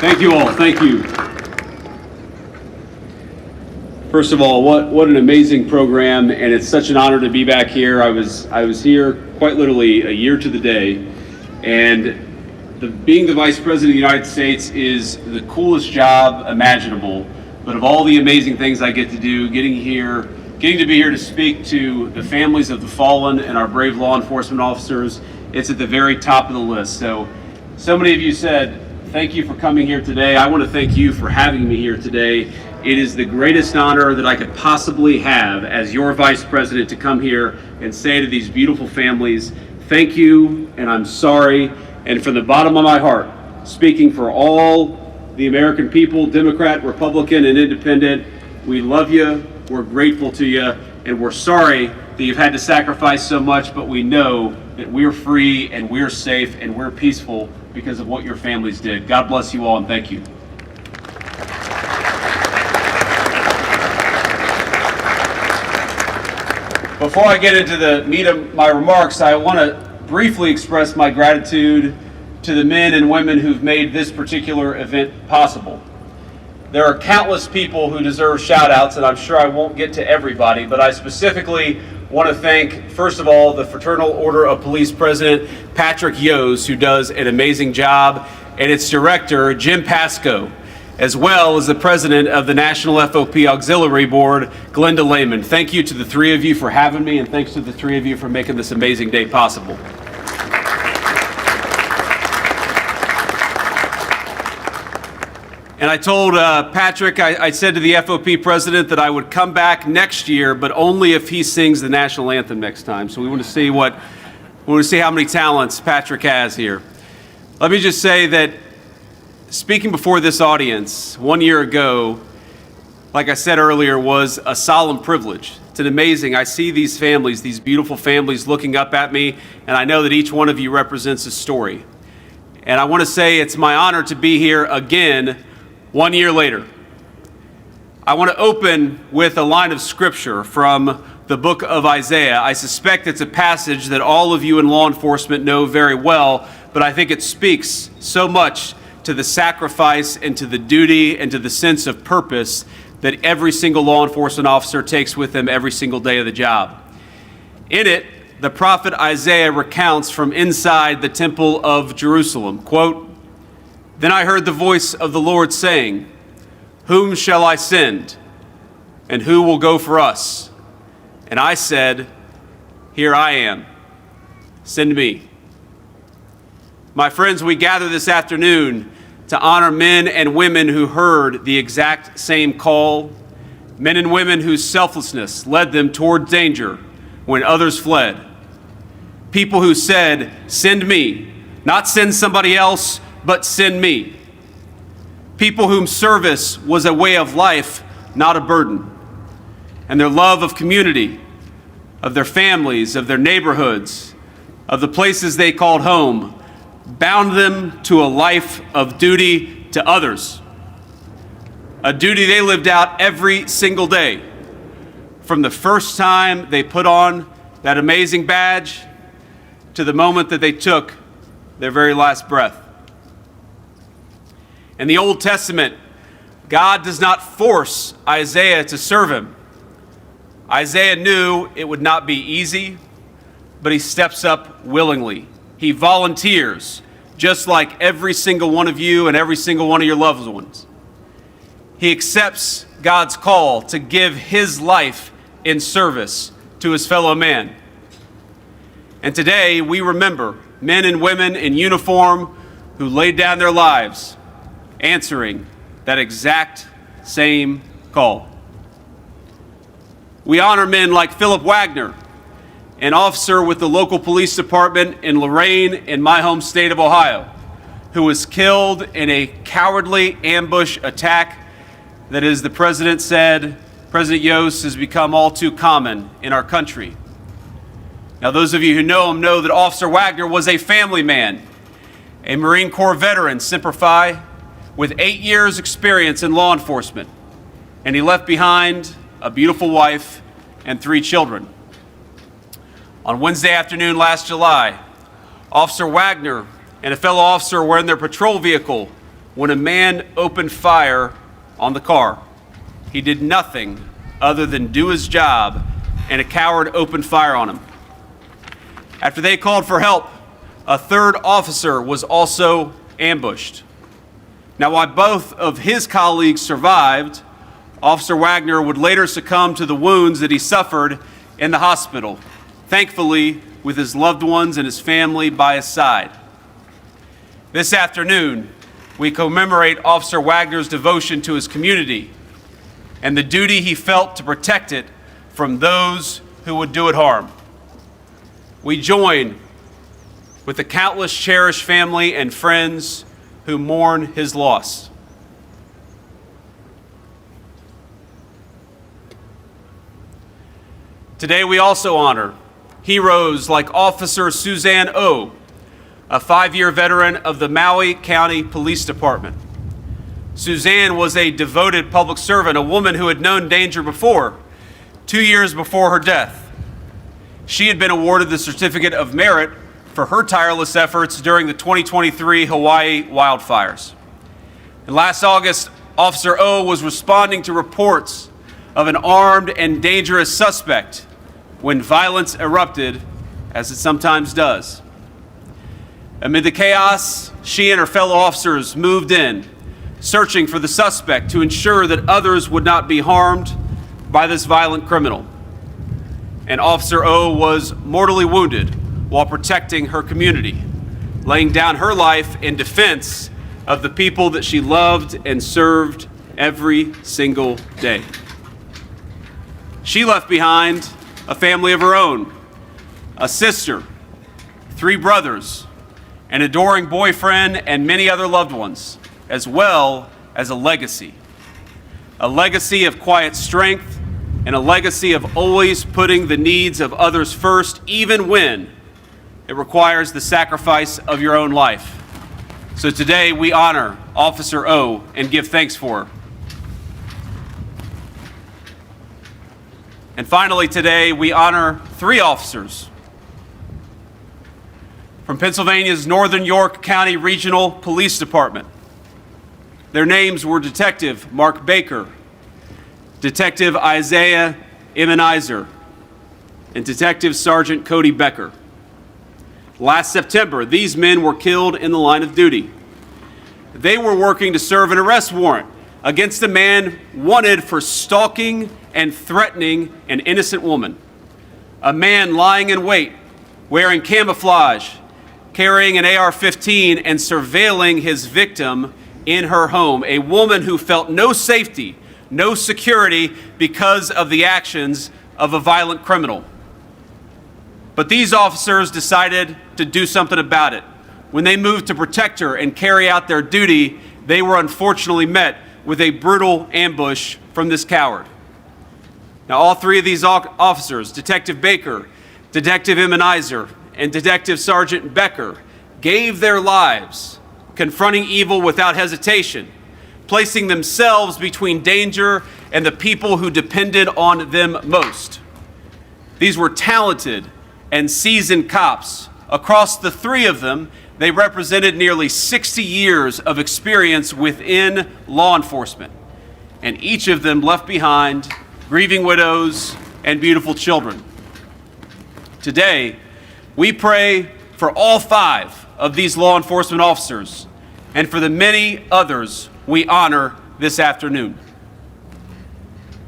Thank you all. Thank you. First of all, what an amazing program, and it's such an honor to be back here. I was here quite literally a year to the day, and being the Vice President of the United States is the coolest job imaginable. But of all the amazing things I get to do, getting to be here to speak to the families of the fallen and our brave law enforcement officers, it's at the very top of the list. So many of you said, thank you for coming here today. I want to thank you for having me here today. It is the greatest honor that I could possibly have as your Vice President to come here and say to these beautiful families, thank you, and I'm sorry. And from the bottom of my heart, speaking for all the American people, Democrat, Republican, and Independent, we love you, we're grateful to you, and we're sorry that you've had to sacrifice so much, but we know that we're free and we're safe and we're peaceful because of what your families did. God bless you all, and thank you. Before I get into the meat of my remarks, I want to briefly express my gratitude to the men and women who've made this particular event possible. There are countless people who deserve shout-outs, and I'm sure I won't get to everybody, but I specifically want to thank, first of all, the Fraternal Order of Police President Patrick Yose, who does an amazing job, and its director, Jim Pasco, as well as the president of the National FOP Auxiliary Board, Glenda Lehman. Thank you to the three of you for having me, and thanks to the three of you for making this amazing day possible. And I told Patrick, I said to the FOP president that I would come back next year, but only if he sings the national anthem next time. So we want to see how many talents Patrick has here. Let me just say that speaking before this audience 1 year ago, like I said earlier, was a solemn privilege. It's an amazing, I see these families, these beautiful families looking up at me, and I know that each one of you represents a story. And I want to say it's my honor to be here again 1 year later. I want to open with a line of scripture from the book of Isaiah. I suspect it's a passage that all of you in law enforcement know very well, but I think it speaks so much to the sacrifice and to the duty and to the sense of purpose that every single law enforcement officer takes with them every single day of the job. In it, the prophet Isaiah recounts from inside the temple of Jerusalem, quote, "Then I heard the voice of the Lord saying, 'Whom shall I send? And who will go for us?' And I said, 'Here I am. Send me.'" My friends, we gather this afternoon to honor men and women who heard the exact same call, men and women whose selflessness led them toward danger when others fled. People who said, "Send me," not send somebody else, but send me. People whom service was a way of life, not a burden. And their love of community, of their families, of their neighborhoods, of the places they called home, bound them to a life of duty to others. A duty they lived out every single day, from the first time they put on that amazing badge to the moment that they took their very last breath. In the Old Testament, God does not force Isaiah to serve him. Isaiah knew it would not be easy, but he steps up willingly. He volunteers, just like every single one of you and every single one of your loved ones. He accepts God's call to give his life in service to his fellow man. And today we remember men and women in uniform who laid down their lives answering that exact same call. We honor men like Philip Wagner, an officer with the local police department in Lorain in my home state of Ohio, who was killed in a cowardly ambush attack that, as the president said, President Yose, has become all too common in our country. Now, those of you who know him know that Officer Wagner was a family man, a Marine Corps veteran, Semper Fi, with 8 years experience in law enforcement, and he left behind a beautiful wife and 3 children. On Wednesday afternoon last July, Officer Wagner and a fellow officer were in their patrol vehicle when a man opened fire on the car. He did nothing other than do his job, and a coward opened fire on him. After they called for help, a third officer was also ambushed. Now, while both of his colleagues survived, Officer Wagner would later succumb to the wounds that he suffered in the hospital, thankfully with his loved ones and his family by his side. This afternoon, we commemorate Officer Wagner's devotion to his community and the duty he felt to protect it from those who would do it harm. We join with the countless cherished family and friends who mourn his loss. Today we also honor heroes like Officer Suzanne O, a 5-year veteran of the Maui County Police Department. Suzanne was a devoted public servant, a woman who had known danger before, 2 years before her death. She had been awarded the Certificate of Merit for her tireless efforts during the 2023 Hawaii wildfires. And last August, Officer O was responding to reports of an armed and dangerous suspect when violence erupted, as it sometimes does. Amid the chaos, she and her fellow officers moved in, searching for the suspect to ensure that others would not be harmed by this violent criminal. And Officer O was mortally wounded while protecting her community, laying down her life in defense of the people that she loved and served every single day. She left behind a family of her own, a sister, 3 brothers, an adoring boyfriend, and many other loved ones, as well as a legacy of quiet strength and a legacy of always putting the needs of others first, even when it requires the sacrifice of your own life. So today we honor Officer O and give thanks for her. And finally today we honor 3 officers from Pennsylvania's Northern York County Regional Police Department. Their names were Detective Mark Baker, Detective Isaiah Immunizer, and Detective Sergeant Cody Becker. Last September, these men were killed in the line of duty. They were working to serve an arrest warrant against a man wanted for stalking and threatening an innocent woman. A man lying in wait, wearing camouflage, carrying an AR-15 and surveilling his victim in her home. A woman who felt no safety, no security because of the actions of a violent criminal. But these officers decided to do something about it. When they moved to protect her and carry out their duty, they were unfortunately met with a brutal ambush from this coward. Now, all 3 of these officers, Detective Baker, Detective Immunizer, and Detective Sergeant Becker, gave their lives confronting evil without hesitation, placing themselves between danger and the people who depended on them most. These were talented and seasoned cops. Across the 3 of them, they represented nearly 60 years of experience within law enforcement, and each of them left behind grieving widows and beautiful children. Today, we pray for all 5 of these law enforcement officers and for the many others we honor this afternoon.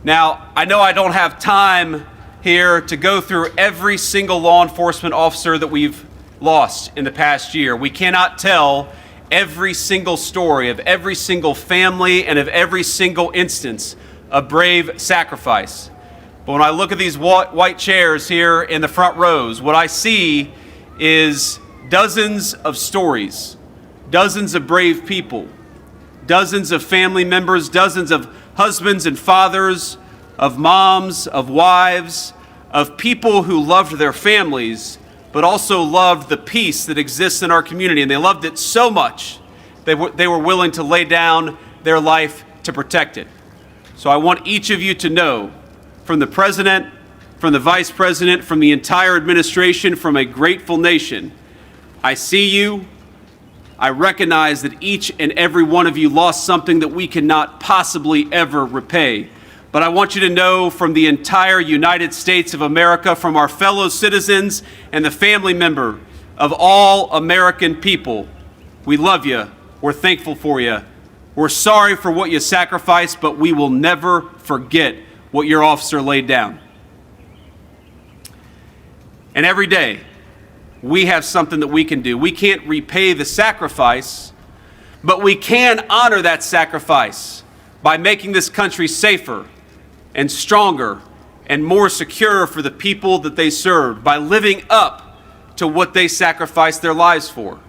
Now, I know I don't have time here to go through every single law enforcement officer that we've lost in the past year. We cannot tell every single story of every single family and of every single instance of brave sacrifice. But when I look at these white chairs here in the front rows, what I see is dozens of stories, dozens of brave people, dozens of family members, dozens of husbands and fathers, of moms, of wives, of people who loved their families, but also loved the peace that exists in our community. And they loved it so much, they were willing to lay down their life to protect it. So I want each of you to know, from the President, from the Vice President, from the entire administration, from a grateful nation, I see you, I recognize that each and every one of you lost something that we cannot possibly ever repay. But I want you to know from the entire United States of America, from our fellow citizens and the family member of all American people, we love you, we're thankful for you, we're sorry for what you sacrificed, but we will never forget what your officer laid down. And every day, we have something that we can do. We can't repay the sacrifice, but we can honor that sacrifice by making this country safer and stronger and more secure for the people that they served, by living up to what they sacrificed their lives for.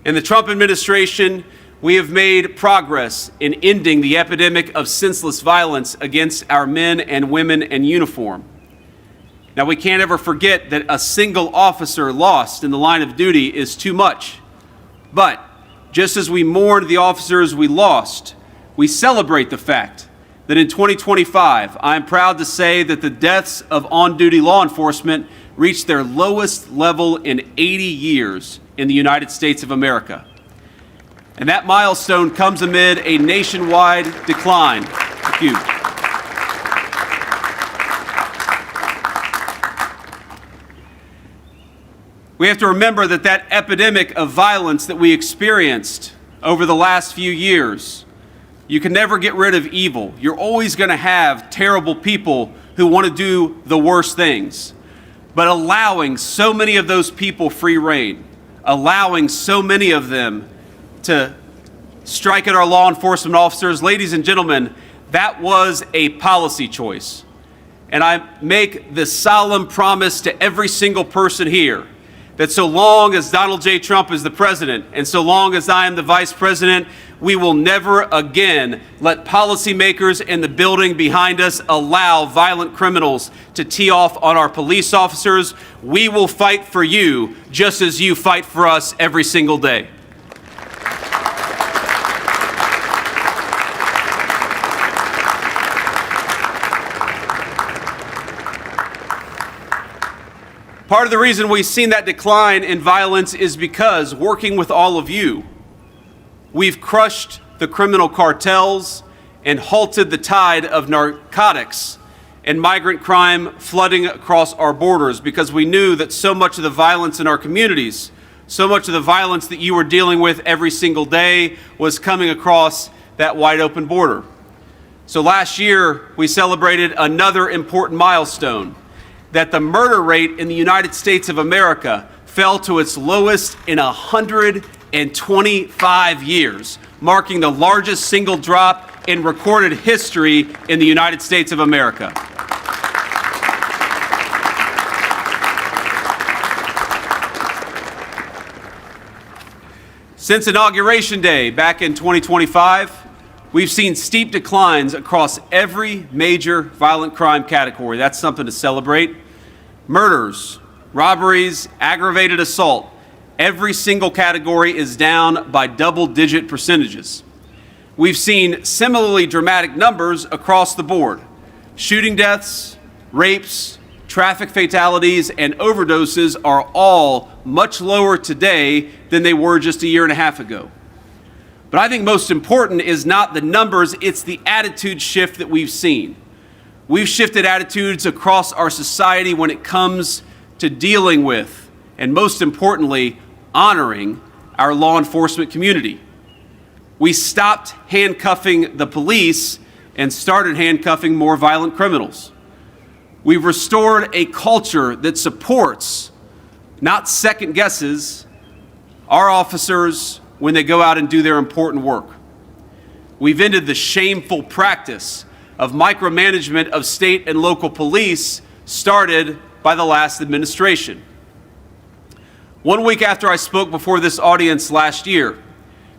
In the Trump administration, we have made progress in ending the epidemic of senseless violence against our men and women in uniform. Now, we can't ever forget that a single officer lost in the line of duty is too much. But just as we mourn the officers we lost, we celebrate the fact that in 2025, I am proud to say that the deaths of on-duty law enforcement reached their lowest level in 80 years in the United States of America. And that milestone comes amid a nationwide decline. Thank you. We have to remember that that epidemic of violence that we experienced over the last few years, you can never get rid of evil. You're always going to have terrible people who want to do the worst things. But allowing so many of those people free rein, allowing so many of them to strike at our law enforcement officers, ladies and gentlemen, that was a policy choice. And I make the solemn promise to every single person here that so long as Donald J. Trump is the president and so long as I am the vice president, we will never again let policymakers in the building behind us allow violent criminals to tee off on our police officers. We will fight for you just as you fight for us every single day. Part of the reason we've seen that decline in violence is because, working with all of you, we've crushed the criminal cartels and halted the tide of narcotics and migrant crime flooding across our borders, because we knew that so much of the violence in our communities, so much of the violence that you were dealing with every single day was coming across that wide open border. So last year, we celebrated another important milestone, that the murder rate in the United States of America fell to its lowest in 125 years, marking the largest single drop in recorded history in the United States of America. Since Inauguration Day back in 2025, we've seen steep declines across every major violent crime category. That's something to celebrate. Murders, robberies, aggravated assault, every single category is down by double-digit percentages. We've seen similarly dramatic numbers across the board. Shooting deaths, rapes, traffic fatalities, and overdoses are all much lower today than they were just a year and a half ago. But I think most important is not the numbers, it's the attitude shift that we've seen. We've shifted attitudes across our society when it comes to dealing with, and most importantly, honoring our law enforcement community. We stopped handcuffing the police and started handcuffing more violent criminals. We've restored a culture that supports, not second guesses, our officers when they go out and do their important work. We've ended the shameful practice of micromanagement of state and local police started by the last administration. 1 week after I spoke before this audience last year,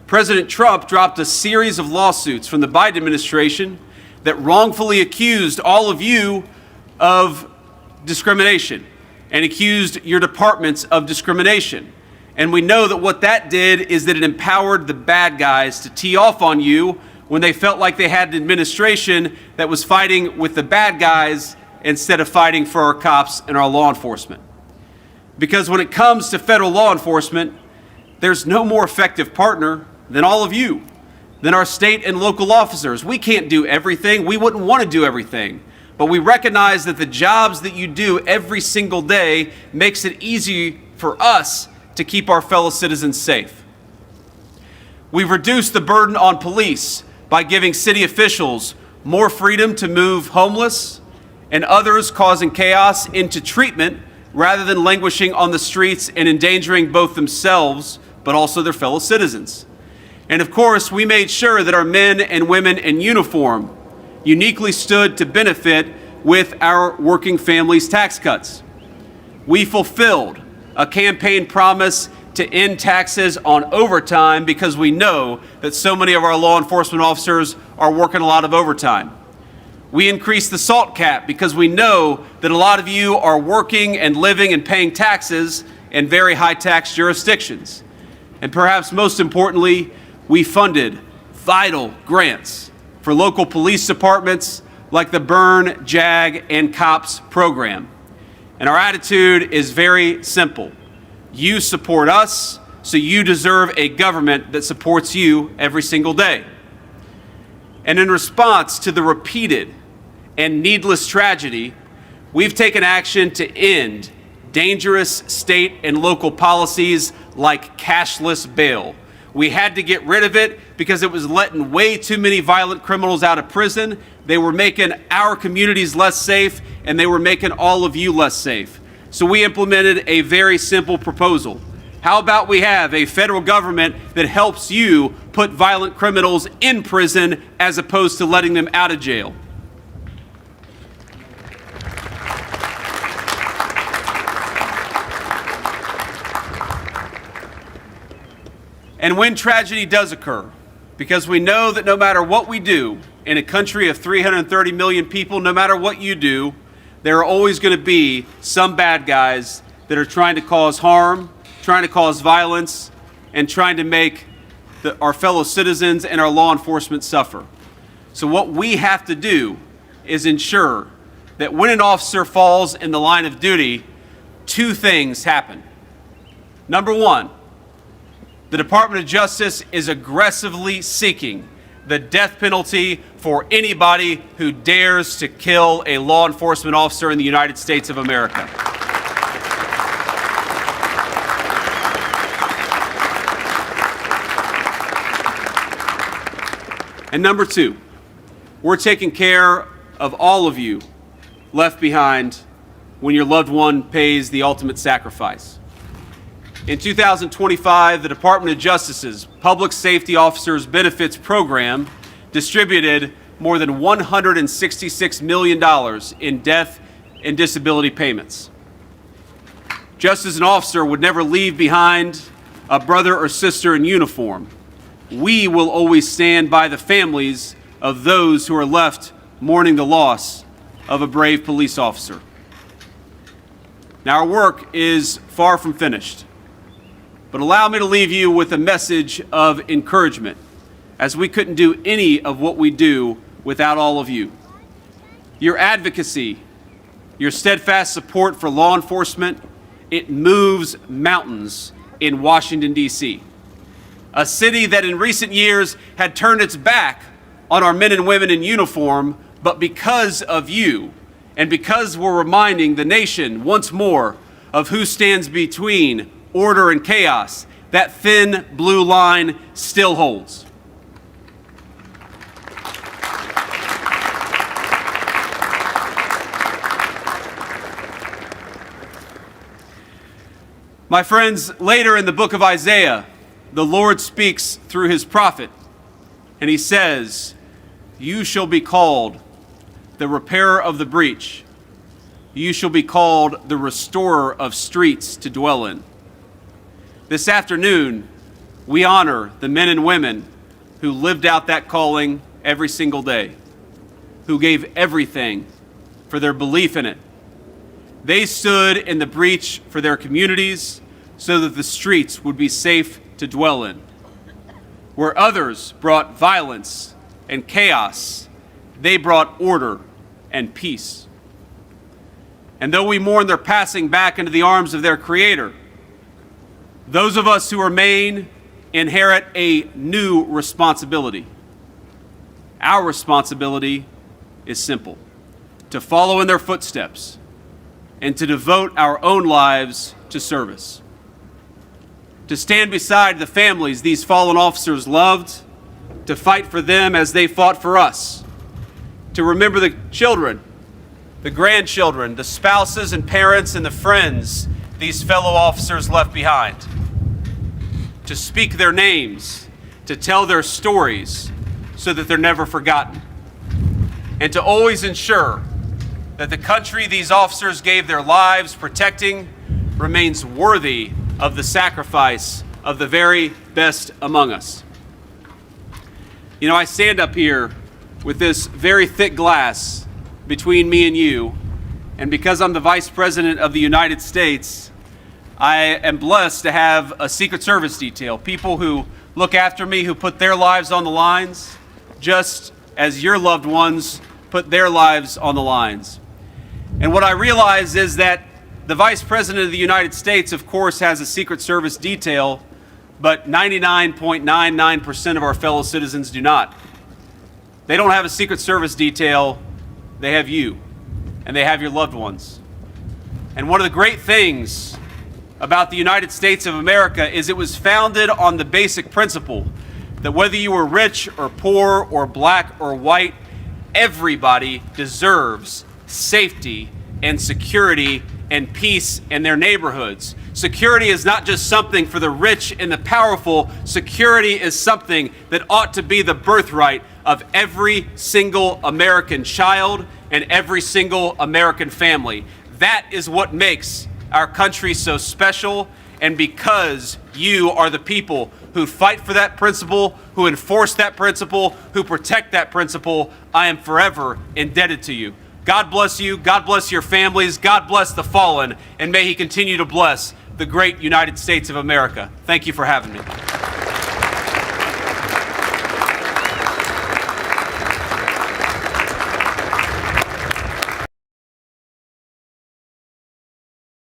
President Trump dropped a series of lawsuits from the Biden administration that wrongfully accused all of you of discrimination and accused your departments of discrimination. And we know that what that did is that it empowered the bad guys to tee off on you when they felt like they had an administration that was fighting with the bad guys instead of fighting for our cops and our law enforcement. Because when it comes to federal law enforcement, There's no more effective partner than all of you, than our state and local officers. We can't do everything. We wouldn't want to do everything. But we recognize that the jobs that you do every single day makes it easy for us to keep our fellow citizens safe. We've reduced the burden on police by giving city officials more freedom to move homeless and others causing chaos into treatment rather than languishing on the streets and endangering both themselves but also their fellow citizens. And of course, we made sure that our men and women in uniform uniquely stood to benefit with our working families' tax cuts. We fulfilled a campaign promise to end taxes on overtime because we know that so many of our law enforcement officers are working a lot of overtime. We increased the SALT cap because we know that a lot of you are working and living and paying taxes in very high tax jurisdictions. And perhaps most importantly, we funded vital grants for local police departments like the Burn, JAG, and COPS program. And our attitude is very simple. You support us, so you deserve a government that supports you every single day. And in response to the repeated and needless tragedy, we've taken action to end dangerous state and local policies like cashless bail. We had to get rid of it because it was letting way too many violent criminals out of prison. They were making our communities less safe, and they were making all of you less safe. So we implemented a very simple proposal. How about we have a federal government that helps you put violent criminals in prison as opposed to letting them out of jail? And when tragedy does occur, because we know that no matter what we do in a country of 330 million people, no matter what you do, there are always going to be some bad guys that are trying to cause harm, trying to cause violence, and trying to make our fellow citizens and our law enforcement suffer. So what we have to do is ensure that when an officer falls in the line of duty, two things happen. Number one, the Department of Justice is aggressively seeking the death penalty for anybody who dares to kill a law enforcement officer in the United States of America. And number two, we're taking care of all of you left behind when your loved one pays the ultimate sacrifice. In 2025, the Department of Justice's Public Safety Officers Benefits Program distributed more than $166 million in death and disability payments. Just as an officer would never leave behind a brother or sister in uniform, we will always stand by the families of those who are left mourning the loss of a brave police officer. Now, our work is far from finished. But allow me to leave you with a message of encouragement, as we couldn't do any of what we do without all of you. Your advocacy, your steadfast support for law enforcement, it moves mountains in Washington, D.C., a city that in recent years had turned its back on our men and women in uniform, but because of you, and because we're reminding the nation once more of who stands between order and chaos, that thin blue line still holds. My friends, later in the book of Isaiah, the Lord speaks through his prophet, and he says, "You shall be called the repairer of the breach. You shall be called the restorer of streets to dwell in." This afternoon, we honor the men and women who lived out that calling every single day, who gave everything for their belief in it. They stood in the breach for their communities so that the streets would be safe to dwell in. Where others brought violence and chaos, they brought order and peace. And though we mourn their passing back into the arms of their Creator, Those of us who remain inherit a new responsibility. Our responsibility is simple: to follow in their footsteps and to devote our own lives to service. To stand beside the families these fallen officers loved, to fight for them as they fought for us, to remember the children, the grandchildren, the spouses and parents and the friends these fellow officers left behind, to speak their names, to tell their stories so that they're never forgotten, and to always ensure that the country these officers gave their lives protecting remains worthy of the sacrifice of the very best among us. You know, I stand up here with this very thick glass between me and you, and because I'm the Vice President of the United States, I am blessed to have a Secret Service detail, people who look after me, who put their lives on the lines, just as your loved ones put their lives on the lines. And what I realize is that the Vice President of the United States, of course, has a Secret Service detail, but 99.99% of our fellow citizens do not. They don't have a Secret Service detail, they have you, and they have your loved ones. And one of the great things about the United States of America is it was founded on the basic principle that whether you were rich or poor or black or white, everybody deserves safety and security and peace in their neighborhoods. Security is not just something for the rich and the powerful. Security is something that ought to be the birthright of every single American child and every single American family. That is what makes our country so special, and because you are the people who fight for that principle, who enforce that principle, who protect that principle, I am forever indebted to you. God bless you, God bless your families, God bless the fallen, and may He continue to bless the great United States of America. Thank you for having me.